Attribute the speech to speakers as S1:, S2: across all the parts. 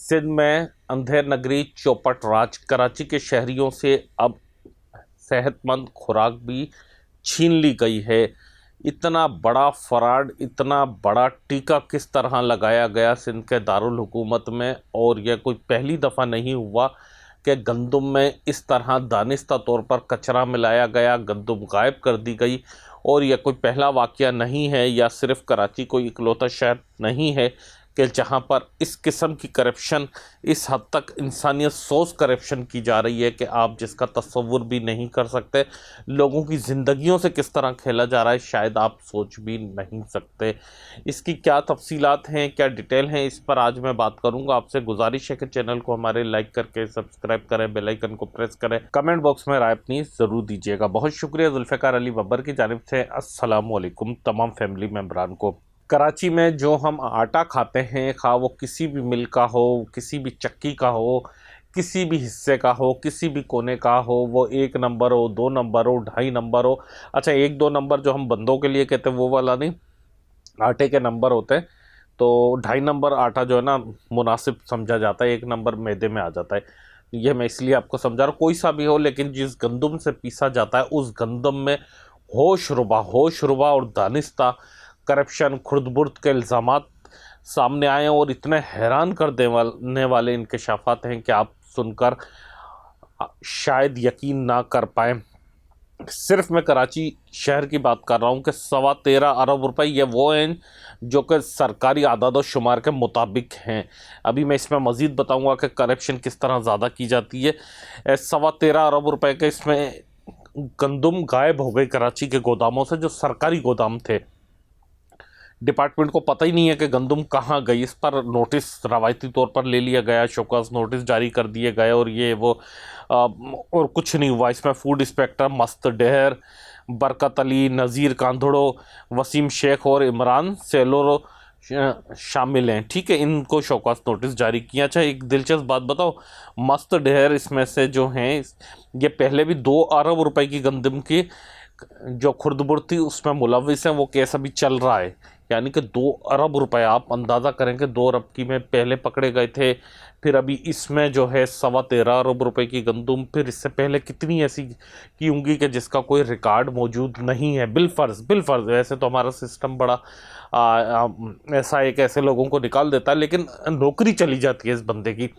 S1: सिंध में अंधेर नगरी चौपट राज। कराची के शहरियों से अब सेहतमंद खुराक भी छीन ली गई है। इतना बड़ा फ्रॉड, इतना बड़ा टीका किस तरह लगाया गया सिंध के दारुल हुकूमत में, और यह कोई पहली दफ़ा नहीं हुआ कि गंदुम में इस तरह दानिस्ता तौर पर कचरा मिलाया गया, गंदुम गायब कर दी गई। और यह कोई पहला वाक़या नहीं है, या सिर्फ कराची कोई इकलौता शहर नहीं है कि जहां पर इस किस्म की करप्शन, इस हद तक इंसानियत सोच करप्शन की जा रही है कि आप जिसका तस्वुर भी नहीं कर सकते। लोगों की ज़िंदगियों से किस तरह खेला जा रहा है, शायद आप सोच भी नहीं सकते। इसकी क्या तफसीलात हैं, क्या डिटेल हैं, इस पर आज मैं बात करूंगा। आपसे गुजारिश है कि चैनल को हमारे लाइक करके सब्सक्राइब करें, बेल आइकन को प्रेस करें, कमेंट बॉक्स में राय अपनी ज़रूर दीजिएगा। बहुत शुक्रिया जुल्फ़िकार अली बब्बर की जानिब से। अस्सलाम वालेकुम तमाम फैमिली मेम्बरान को। कराची में जो हम आटा खाते हैं, खा वो किसी भी मिल का हो, किसी भी चक्की का हो, किसी भी हिस्से का हो, किसी भी कोने का हो, वो 1 नंबर हो, 2 नंबर हो, 2.5 नंबर हो। अच्छा, 1-2 नंबर जो हम बंदों के लिए कहते हैं वो वाला नहीं, आटे के नंबर होते हैं। तो 2.5 नंबर आटा जो है ना मुनासिब समझा जाता है, 1 नंबर मैदे में आ जाता है। यह मैं इसलिए आपको समझा रहा हूँ। कोई सा भी हो, लेकिन जिस गंदम से पीसा जाता है उस गंदम में होश रुबा और दानिस्ता करप्शन, खुर्द-बुर्द के इल्ज़ामात सामने आए और इतने हैरान कर देने वाले इंकशाफात हैं कि आप सुनकर शायद यकीन ना कर पाएँ। सिर्फ मैं कराची शहर की बात कर रहा हूँ कि 13.25 अरब रुपए ये वो हैं जो कि सरकारी आदाद शुमार के मुताबिक हैं। अभी मैं इसमें मज़ीद बताऊँगा कि करप्शन किस तरह ज़्यादा की जाती है। 13.25 अरब रुपए के इसमें गंदुम गायब हो गई कराची के गोदामों से, जो सरकारी गोदाम थे। डिपार्टमेंट को पता ही नहीं है कि गंदुम कहाँ गई। इस पर नोटिस रवायती तौर पर ले लिया गया, शोकस नोटिस जारी कर दिए गए, और ये वो और कुछ नहीं हुआ। इसमें फूड इंस्पेक्टर मस्त डहर, बरकत अली, नज़ीर कांधड़ो, वसीम शेख और इमरान सेलोरो शामिल हैं। ठीक है, इनको शोकस नोटिस जारी किया। अच्छा, एक दिलचस्प बात बताओ, मस्त डहर इसमें से जो हैं, ये पहले भी 2 अरब रुपए की गंदम की जो खुर्द-बुर्द थी उसमें मुलविस हैं। वो केस अभी चल रहा है, यानी कि 2 अरब रुपए, आप अंदाज़ा करें कि 2 अरब की में पहले पकड़े गए थे। फिर अभी इसमें जो है 13.25 अरब रुपए की गंदुम, फिर इससे पहले कितनी ऐसी की होंगी कि जिसका कोई रिकॉर्ड मौजूद नहीं है। बिलफर्ज वैसे तो हमारा सिस्टम बड़ा ऐसा एक ऐसे लोगों को निकाल देता है, लेकिन नौकरी चली जाती है इस बंदे की,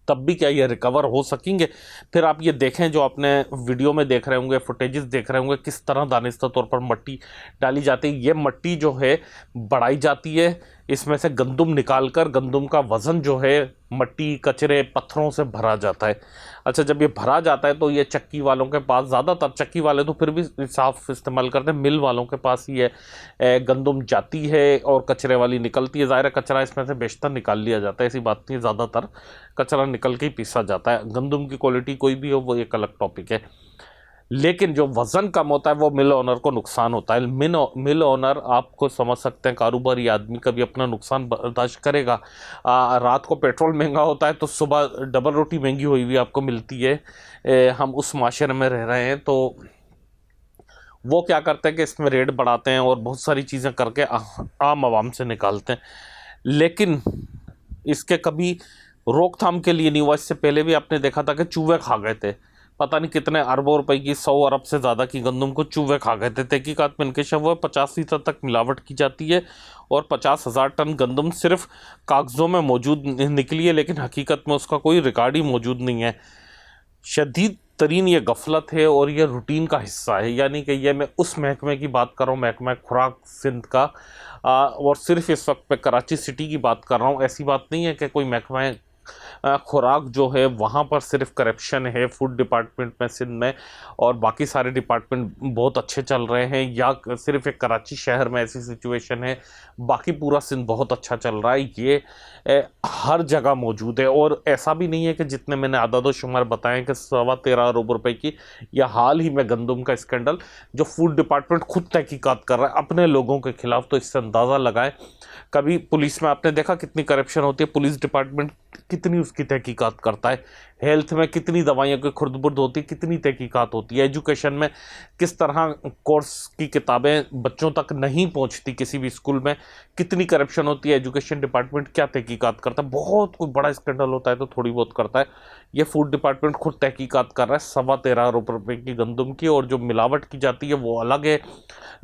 S1: तब भी क्या ये रिकवर हो सकेंगे? फिर आप ये देखें, जो आपने वीडियो में देख रहे होंगे, फुटेजेस देख रहे होंगे, किस तरह दानिस्ता तौर पर मट्टी डाली जाती है। ये मट्टी जो है बढ़ाई जाती है, इसमें से गंदुम निकालकर गंदुम का वज़न जो है मट्टी, कचरे, पत्थरों से भरा जाता है। अच्छा, जब ये भरा जाता है तो ये चक्की वालों के पास, ज़्यादातर चक्की वाले तो फिर भी साफ़ इस्तेमाल करते हैं, मिल वालों के पास ही है गंदुम जाती है और कचरे वाली निकलती है। ज़ाहिर है कचरा इसमें से बेशतर निकाल लिया जाता है, ऐसी बात नहीं है, ज़्यादातर कचरा निकल के ही पीसा जाता है। गंदुम की क्वालिटी कोई भी हो वो एक अलग टॉपिक है, लेकिन जो वज़न कम होता है वो मिल ओनर को नुकसान होता है। मिल ओनर, आपको समझ सकते हैं, कारोबारी आदमी कभी अपना नुकसान बर्दाश्त करेगा। रात को पेट्रोल महंगा होता है तो सुबह डबल रोटी महंगी हुई हुई आपको मिलती है। हम उस माशरे में रह रहे हैं, तो वो क्या करते हैं कि इसमें रेट बढ़ाते हैं और बहुत सारी चीज़ें करके आम आवाम से निकालते हैं, लेकिन इसके कभी रोकथाम के लिए नहीं हुआ। इससे पहले भी आपने देखा था कि चूहे खा गए थे, पता नहीं कितने अरबों रुपए की, 100 अरब से ज़्यादा की गंदम को चूहे खा गए थे। तहकीकात में इंकशाफ हुआ 50% तक मिलावट की जाती है और 50,000 टन गंदम सिर्फ कागज़ों में मौजूद निकली है, लेकिन हकीकत में उसका कोई रिकॉर्ड ही मौजूद नहीं है। शदीद तरीन ये गफलत है और ये रूटीन का हिस्सा है। यानी कि ये मैं उस महकमे की बात कर रहा हूँ, महकमा खुराक सिंध का, और सिर्फ इस वक्त पे कराची सिटी की बात कर रहा हूँ। ऐसी बात नहीं है कि कोई महकमा खुराक जो है वहाँ पर सिर्फ करप्शन है। फूड डिपार्टमेंट में सिंध में और बाकी सारे डिपार्टमेंट बहुत अच्छे चल रहे हैं, या सिर्फ एक कराची शहर में ऐसी सिचुएशन है, बाकी पूरा सिंध बहुत अच्छा चल रहा है। ये हर जगह मौजूद है, और ऐसा भी नहीं है कि जितने मैंने आदाद शुमार बताए कि 13.25 अरब रुपए की, या हाल ही में गंदुम का स्कैंडल जो फूड डिपार्टमेंट खुद तहकीकात कर रहा है अपने लोगों के खिलाफ, तो इससे अंदाज़ा लगाएं। कभी पुलिस में आपने देखा कितनी करप्शन होती है, पुलिस डिपार्टमेंट कितनी उसकी तहकीकात करता है, हेल्थ में कितनी दवाइयों की खुर्द-बुर्द होती है, कितनी तहकीकात होती है, एजुकेशन में किस तरह कोर्स की किताबें बच्चों तक नहीं पहुंचती, किसी भी स्कूल में कितनी करप्शन होती है, एजुकेशन डिपार्टमेंट क्या तहकीकात करता है, बहुत कोई बड़ा स्कैंडल होता है तो थोड़ी बहुत करता है। ये फूड डिपार्टमेंट खुद तहकीकात कर रहा है 13.25 रुपये की गंदम की, और जो मिलावट की जाती है वो अलग है,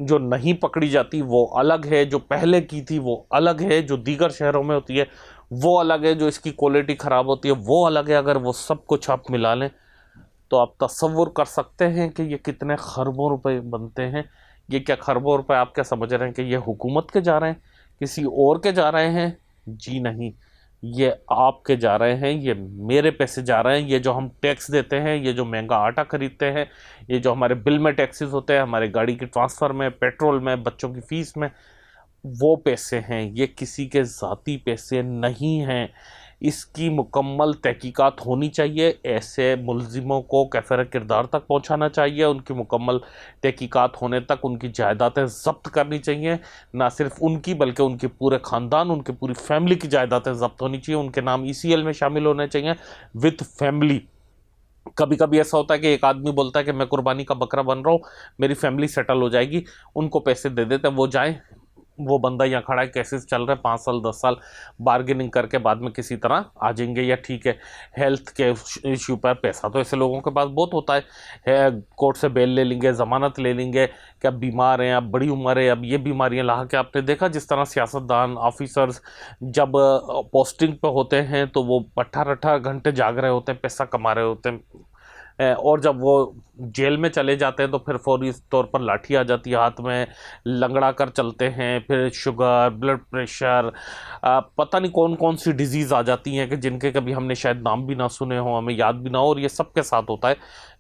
S1: जो नहीं पकड़ी जाती वो अलग है, जो पहले की थी वो अलग है, जो दीगर शहरों में होती है वो अलग है, जो इसकी क्वालिटी ख़राब होती है वो अलग है। अगर वो सब कुछ आप मिला लें तो आप तसव्वुर कर सकते हैं कि ये कितने खरबों रुपए बनते हैं। ये क्या खरबों रुपए आप क्या समझ रहे हैं कि ये हुकूमत के जा रहे हैं, किसी और के जा रहे हैं? जी नहीं, ये आपके जा रहे हैं, ये मेरे पैसे जा रहे हैं। ये जो हम टैक्स देते हैं, ये जो महंगा आटा खरीदते हैं, ये जो हमारे बिल में टैक्सेस होते हैं, हमारे गाड़ी की ट्रांसफ़र में, पेट्रोल में, बच्चों की फ़ीस में, वो पैसे हैं। ये किसी के ज़ाती पैसे नहीं हैं। इसकी मुकम्मल तहकीकात होनी चाहिए, ऐसे मुलज़िमों को कैफ़िर किरदार तक पहुंचाना चाहिए, उनकी मुकम्मल तहकीकात होने तक उनकी जायदादें ज़ब्त करनी चाहिए, ना सिर्फ उनकी बल्कि उनके पूरे ख़ानदान, उनकी पूरी फैमिली की जायदादें ज़ब्त होनी चाहिए, उनके नाम ईसीएल में शामिल होने चाहिए विद फैमिली। कभी कभी ऐसा होता है कि एक आदमी बोलता है कि मैं कुर्बानी का बकरा बन रहा हूँ, मेरी फैमिली सेटल हो जाएगी, उनको पैसे दे देते हैं, वो जाएं, वो बंदा यहाँ खड़ा है, केसेस चल रहे हैं 5 साल 10 साल, बार्गेनिंग करके बाद में किसी तरह आ जाएंगे। या ठीक है, हेल्थ के इशू पर पैसा तो ऐसे लोगों के पास बहुत होता है, कोर्ट से बेल ले लेंगे, ज़मानत ले लेंगे कि अब बीमार हैं, अब बड़ी उम्र है, अब ये बीमारियाँ ला के। आपने देखा जिस तरह सियासतदान ऑफिसर्स जब पोस्टिंग पे होते हैं तो वो 18-18 घंटे जाग रहे होते हैं, पैसा कमा रहे होते हैं, और जब वो जेल में चले जाते हैं तो फिर फौरी तौर पर लाठी आ जाती है हाथ में, लंगड़ा कर चलते हैं, फिर शुगर, ब्लड प्रेशर, पता नहीं कौन कौन सी डिजीज़ आ जाती हैं कि जिनके कभी हमने शायद नाम भी ना सुने हो, हमें याद भी ना हो, और ये सब के साथ होता है।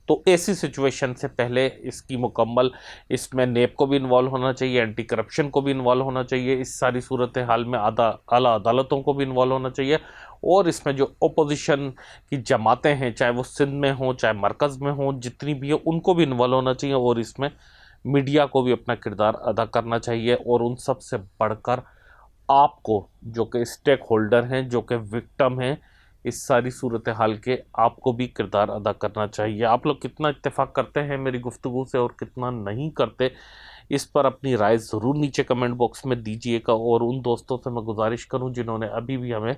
S1: तो ऐसी सिचुएशन से पहले इसकी मुकम्मल, इसमें नेब को भी इन्वॉल्व होना चाहिए, एंटी करप्शन को भी इन्वॉल्व होना चाहिए, इस सारी सूरत हाल में आला अदालतों को भी इन्वॉल्व होना चाहिए, और इसमें जो ओपोजिशन की जमातें हैं, चाहे वो सिंध में हों चाहे मरकज़ में हों, जितनी भी हो, उनको भी इन्वॉल्व होना चाहिए, और इसमें मीडिया को भी अपना किरदार अदा करना चाहिए, और उन सब से बढ़कर आपको जो कि स्टेक होल्डर हैं, जो कि विक्टिम हैं इस सारी सूरत हाल के, आपको भी किरदार अदा करना चाहिए। आप लोग कितना इत्तेफाक करते हैं मेरी गुफ्तगू से और कितना नहीं करते, इस पर अपनी राय ज़रूर नीचे कमेंट बॉक्स में दीजिएगा। और उन दोस्तों से मैं गुजारिश करूं जिन्होंने अभी भी हमें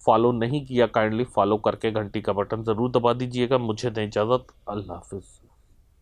S1: फॉलो नहीं किया, काइंडली फॉलो करके घंटी का बटन ज़रूर दबा दीजिएगा। मुझे दें इजाज़त, अल्लाह हाफ़िज़।